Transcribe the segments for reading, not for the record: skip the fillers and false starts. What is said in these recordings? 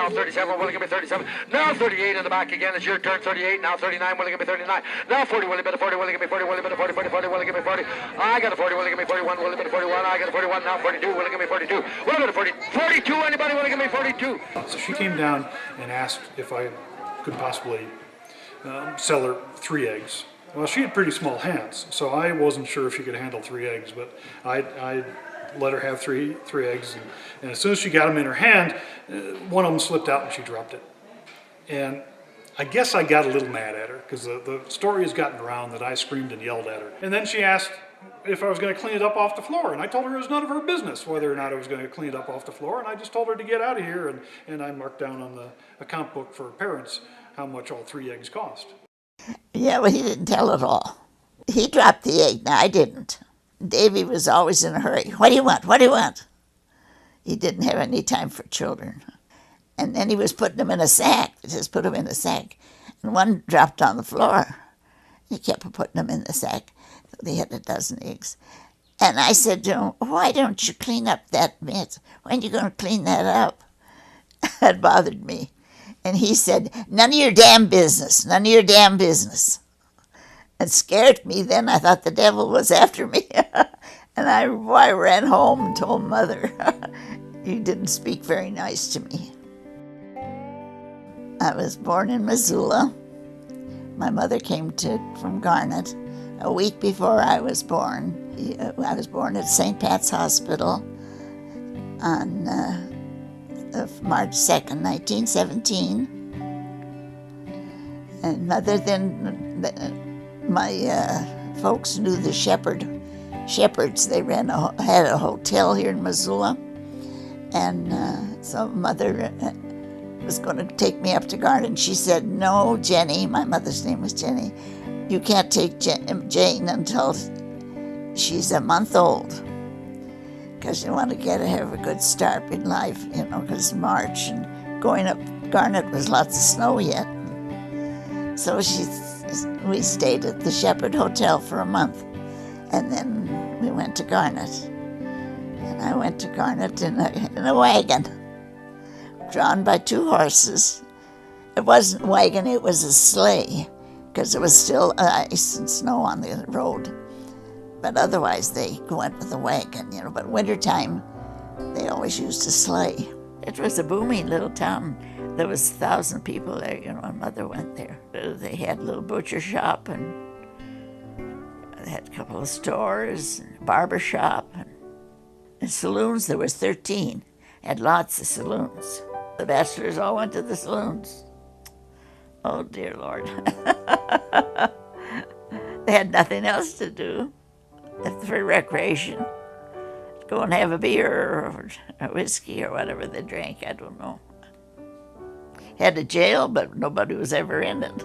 now 37, Willie, give me 37. Now 38 in the back again, it's your turn, 38, now 39, Willie, give me 39. Now 40, Willie, bit of 40, Willie, give me 40, Willie, bit of 40, 40, 40, Willie, give me 40. I got a 40, Willie, give me 41, Willie, bit of 41, I got a 41, now 42, Willie, give me 42. Willie, bit of 40, 42, anybody, Willie, give me 42. So she came down and asked if I could possibly sell her 3 eggs. Well, she had pretty small hands, so I wasn't sure if she could handle 3 eggs, but I let her have three eggs, and as soon as she got them in her hand, one of them slipped out and she dropped it. And I guess I got a little mad at her, because the story has gotten around that I screamed and yelled at her. And then she asked if I was going to clean it up off the floor, and I told her it was none of her business whether or not I was going to clean it up off the floor, and I just told her to get out of here, and I marked down on the account book for parents how much all 3 eggs cost. Yeah, well, he didn't tell it all. He dropped the egg. No, I didn't. Davy was always in a hurry. What do you want? What do you want? He didn't have any time for children. And then he was putting them in a sack. Just put them in a sack. And one dropped on the floor. He kept putting them in the sack. So they had a dozen eggs. And I said to him, why don't you clean up that mess? When are you going to clean that up? That bothered me. And he said, none of your damn business. None of your damn business. It scared me then. I thought the devil was after me. And I ran home and told Mother. He didn't speak very nice to me. I was born in Missoula. My mother came from Garnet a week before I was born. I was born at St. Pat's Hospital on March 2nd, 1917. And Mother then... my folks knew the Shepherds. They had a hotel here in Missoula, and so Mother was going to take me up to Garnet. She said, "No, Jenny." My mother's name was Jenny. "You can't take Jane until she's a month old, because you want to have a good start in life, because March and going up Garnet was lots of snow yet." So we stayed at the Shepherd Hotel for a month, and then we went to Garnet. And I went to Garnet in a wagon, drawn by 2 horses. It wasn't a wagon, it was a sleigh, because there was still ice and snow on the road. But otherwise they went with a wagon, But wintertime, they always used a sleigh. It was a booming little town. There was 1,000 people there, and Mother went there. They had a little butcher shop, and they had a couple of stores, and a barber shop, and saloons. There was 13. Had lots of saloons. The bachelors all went to the saloons. Oh, dear Lord. They had nothing else to do for recreation. Go and have a beer or a whiskey or whatever they drank, I don't know. Had a jail, but nobody was ever in it.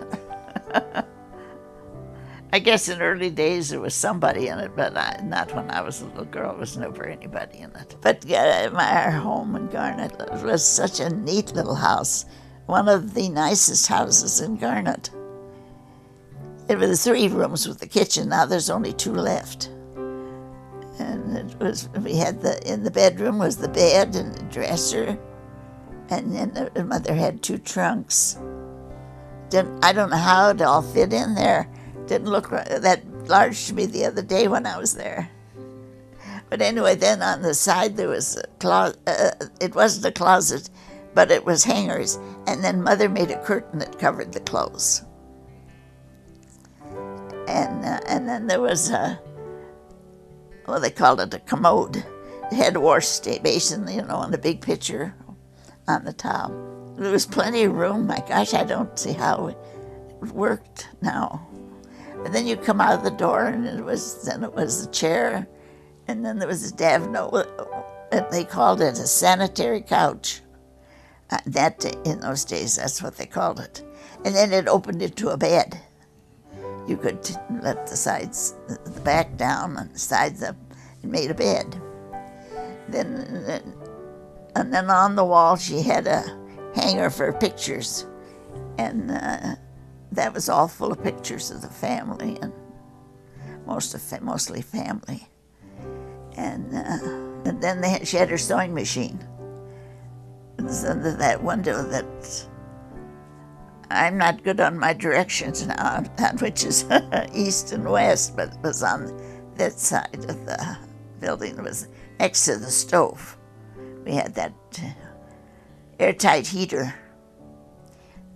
I guess in early days there was somebody in it, but not when I was a little girl. There was never anybody in it. But our home in Garnet was such a neat little house. One of the nicest houses in Garnet. It was 3 rooms with the kitchen. Now there's only 2 left. And in the bedroom was the bed and the dresser. And then the Mother had 2 trunks. I don't know how it all fit in there. Didn't look that large to me the other day when I was there. But anyway, then on the side there was a closet. It wasn't a closet, but it was hangers. And then Mother made a curtain that covered the clothes. And then there was they called it a commode. It had a wash basin, and a big pitcher on the top. There was plenty of room. My gosh, I don't see how it worked now. But then you come out of the door, and it was a chair, and then there was a Davno. They called it a sanitary couch. In those days, that's what they called it. And then it opened into a bed. You could let the back down and the sides up, and made a bed. And then on the wall she had a hanger for pictures, and that was all full of pictures of the family, and mostly family. And then she had her sewing machine, it's under that window that I'm not good on my directions now, on which is east and west, but it was on that side of the building. It was next to the stove. We had that airtight heater.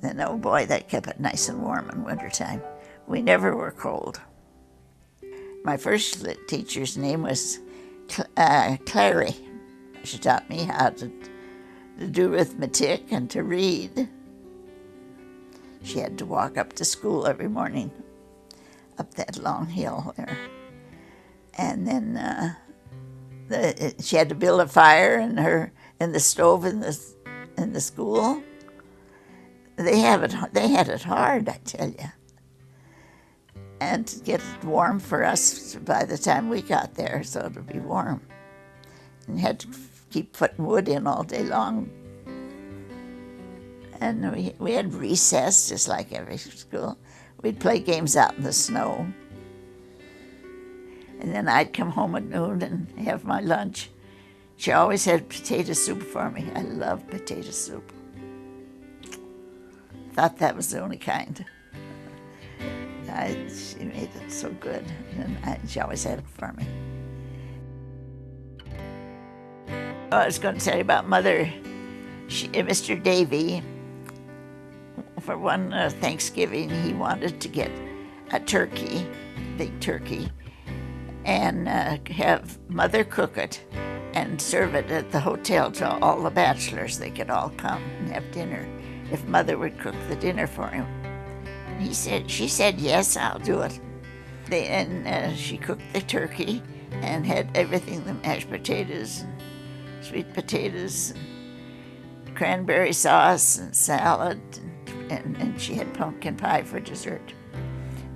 And oh boy, that kept it nice and warm in wintertime. We never were cold. My first teacher's name was Clary. She taught me how to do arithmetic and to read. She had to walk up to school every morning, up that long hill there. And then she had to build a fire in the stove in the school. They had it hard, I tell you. And to get it warm for us by the time we got there, so it would be warm. And you had to keep putting wood in all day long. And we had recess, just like every school. We'd play games out in the snow. And then I'd come home at noon and have my lunch. She always had potato soup for me. I loved potato soup. Thought that was the only kind. She made it so good, and she always had it for me. I was going to tell you about Mother. Mr. Davy, for one Thanksgiving, he wanted to get a turkey, big turkey, and have Mother cook it and serve it at the hotel to all the bachelors. They could all come and have dinner if Mother would cook the dinner for him. She said, yes, I'll do it. She cooked the turkey and had everything, the mashed potatoes, and sweet potatoes, and cranberry sauce, and salad, and she had pumpkin pie for dessert.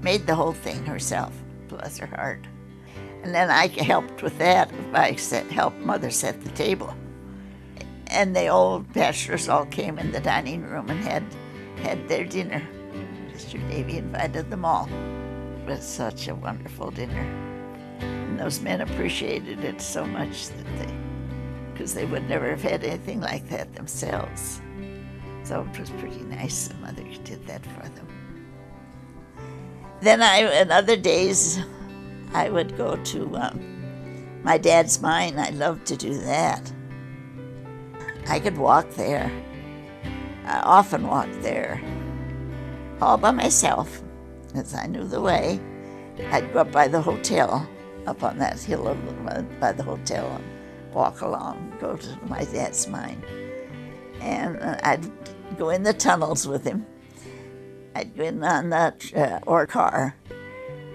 Made the whole thing herself, bless her heart. And then I helped with that. I helped Mother set the table. And the old bachelors all came in the dining room and had their dinner. Mr. Davy invited them all. It was such a wonderful dinner. And those men appreciated it so much because they would never have had anything like that themselves. So it was pretty nice that Mother did that for them. Then in other days, I would go to my dad's mine. I loved to do that. I could walk there. I often walked there, all by myself, as I knew the way. I'd go up by the hotel, up on that hill by the hotel, and walk along, go to my dad's mine. And I'd go in the tunnels with him. I'd go in on that ore car.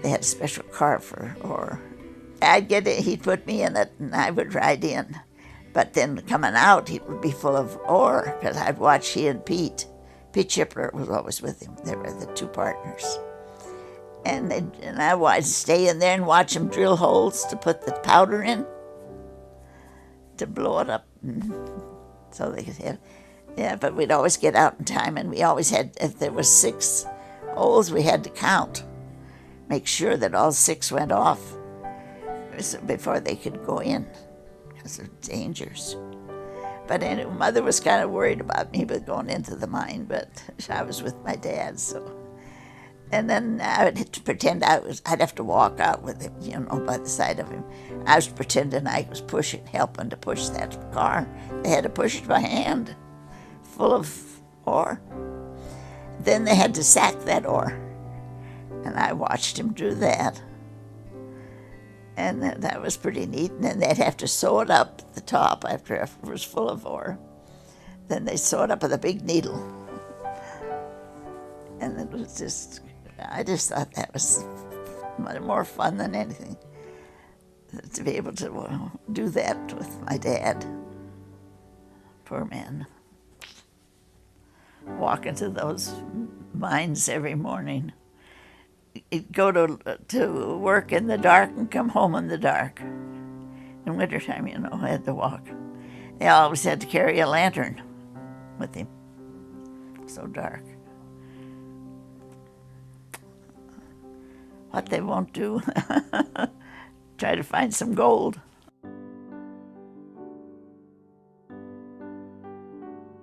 They had a special car for ore. I'd get it, he'd put me in it, and I would ride in. But then coming out, he would be full of ore, because I'd watch he and Pete. Pete Chipler was always with him. They were the two partners. And I would stay in there and watch them drill holes to put the powder in, to blow it up, so they could have. Yeah, but we'd always get out in time, and we always had, if there was 6 holes, we had to count. Make sure that all 6 went off before they could go in, because of dangers. But anyway, Mother was kind of worried about me going into the mine, but I was with my dad, so. And then I would pretend I'd have to walk out with him, by the side of him. I was pretending I was helping to push that car. They had to push it by hand, full of ore. Then they had to sack that ore, and I watched him do that. And that was pretty neat. And then they'd have to sew it up at the top after it was full of ore. Then they'd sew it up with a big needle. And it was I just thought that was more fun than anything, to be able to do that with my dad. Poor man. Walk into those mines every morning. He'd go to work in the dark and come home in the dark. In wintertime, I had to walk. They always had to carry a lantern with him. So dark. What they won't do, try to find some gold.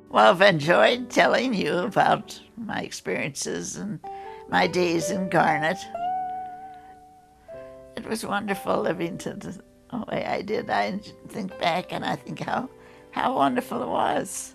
Well, I've enjoyed telling you about my experiences and my days in Garnet. It was wonderful living to the way I did. I think back and I think how wonderful it was.